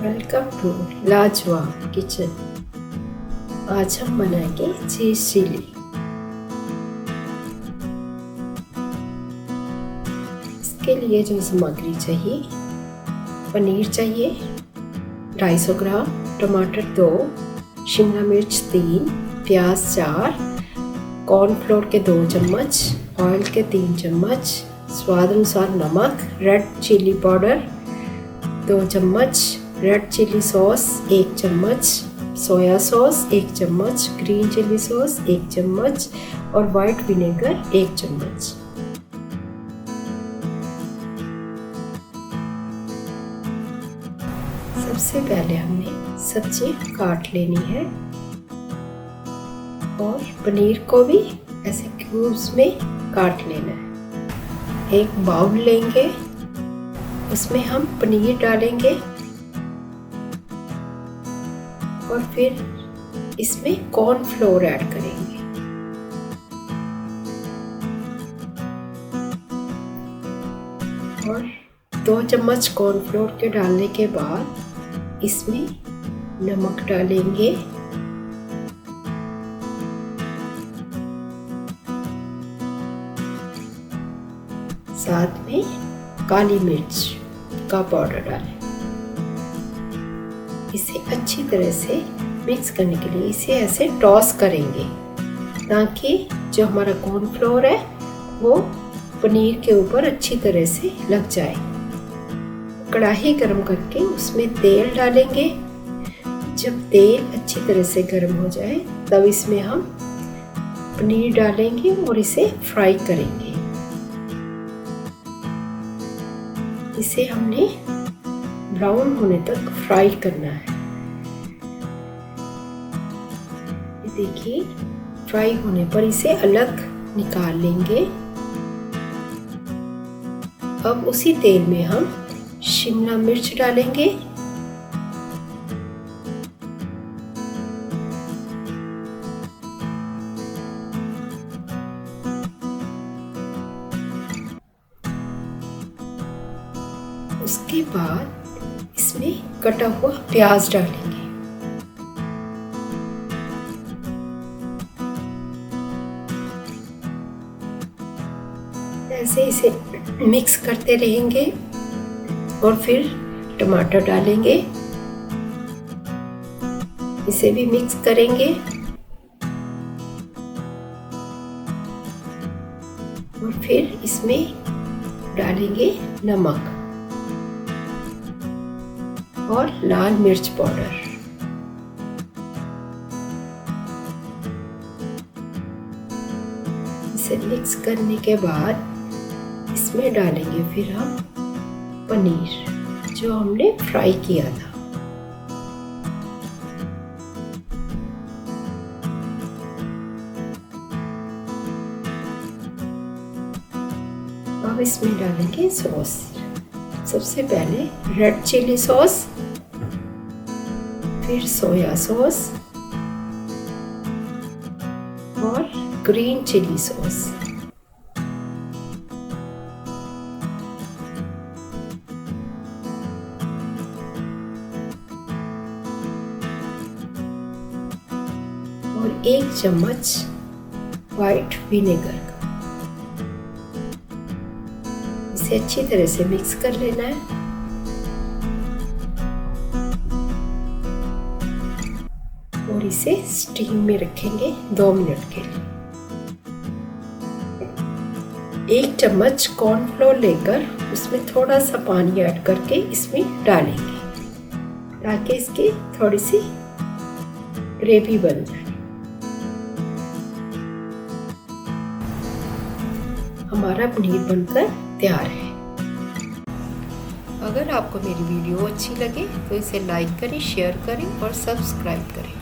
Welcome to लाजवाब kitchen. आज हम बनाएंगे चीज़ चिली। इसके लिए जो सामग्री चाहिए, पनीर चाहिए 250 ग्राम, टमाटर 2, शिमला मिर्च 3, प्याज 4, कॉर्नफ्लोर के 2 चम्मच, ऑयल के 3 चम्मच, स्वाद अनुसार नमक, रेड चिली पाउडर 2 चम्मच, रेड चिली सॉस 1 चम्मच, सोया सॉस 1 चम्मच, ग्रीन चिली सॉस 1 चम्मच और वाइट विनेगर 1 चम्मच। सबसे पहले हमने सब्जी काट लेनी है और पनीर को भी ऐसे क्यूब्स में काट लेना है। एक बाउल लेंगे, उसमें हम पनीर डालेंगे और फिर इसमें कॉर्नफ्लोर ऐड करेंगे। और 2 चम्मच कॉर्नफ्लोर के डालने के बाद इसमें नमक डालेंगे, साथ में काली मिर्च का पाउडर डालें। इसे अच्छी तरह से मिक्स करने के लिए इसे ऐसे टॉस करेंगे ताकि जो हमारा कॉर्नफ्लोर है वो पनीर के ऊपर अच्छी तरह से लग जाए। कढ़ाई गरम करके उसमें तेल डालेंगे। जब तेल अच्छी तरह से गरम हो जाए तब इसमें हम पनीर डालेंगे और इसे फ्राई करेंगे। इसे हमने ब्राउन होने तक फ्राई करना है। ये देखिए, फ्राई होने पर इसे अलग निकाल लेंगे। अब उसी तेल में हम शिमला मिर्च डालेंगे, उसके बाद इसमें कटा हुआ प्याज डालेंगे। ऐसे इसे मिक्स करते रहेंगे और फिर टमाटर डालेंगे, इसे भी मिक्स करेंगे और फिर इसमें डालेंगे नमक और लाल मिर्च पाउडर। इसे मिक्स करने के बाद इसमें डालेंगे फिर हम पनीर जो हमने फ्राई किया था। अब इसमें डालेंगे सॉस। सबसे पहले रेड चिली सॉस, फिर सोया सॉस और ग्रीन चिली सॉस। और 1 चम्मच वाइट विनेगर का। इसे अच्छी तरह से मिक्स कर लेना है और इसे स्टीम में रखेंगे 2 मिनट के लिए। 1 चम्मच कॉर्नफ्लोर लेकर उसमें थोड़ा सा पानी ऐड करके इसमें डालेंगे ताकि इसकी थोड़ी सी ग्रेवी बन जाए। हमारा पनीर बनकर तैयार है। अगर आपको मेरी वीडियो अच्छी लगे तो इसे लाइक करें, शेयर करें और सब्सक्राइब करें।